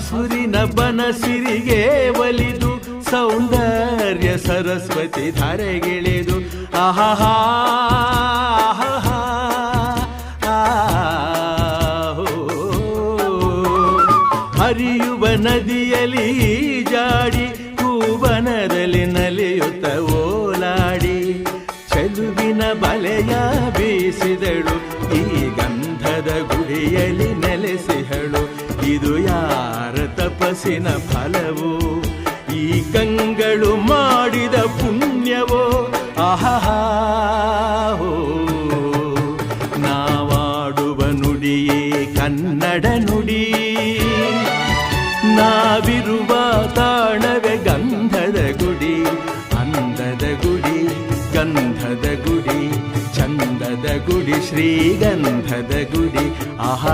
ಹಸುರಿನ ಬನಸಿರಿಗೆ ಒಲಿದು ಸೌಂದರ್ಯ ಸರಸ್ವತಿ ಧಾರೆಗಿಳಿದು ಆಹಾ ಹರಿಯುವ ನದಿಯಲ್ಲಿ ಜಾಡಿ ಹೂವನದಲ್ಲಿ ನಲಿಯುತ್ತ ಓಲಾಡಿ ಚೆಲುವಿನ ಬಲೆಯ ಬೀಸಿದಳು ಈ ಗಂಧದ ಗುಡಿಯಲ್ಲಿ ನೆಲೆಸಿಹಳು ಇದು ಯಾರ ತಪಸ್ಸಿನ ಫಲವೋ ಈ ಕಂಗಳು ಮಾಡಿದ ಪುಣ್ಯವೋ ಆಹಾ ನಾವಾಡುವ ನುಡಿಯೇ ಕನ್ನಡ ನುಡಿ ನಾವಿರುವ ತಾಣವೇ ಗಂಧದ ಗುಡಿ ಅಂದದ ಗುಡಿ ಗಂಧದ ಗುಡಿ ಚಂದದ ಗುಡಿ ಶ್ರೀಗಂಧದ ಗುಡಿ ಆಹಾ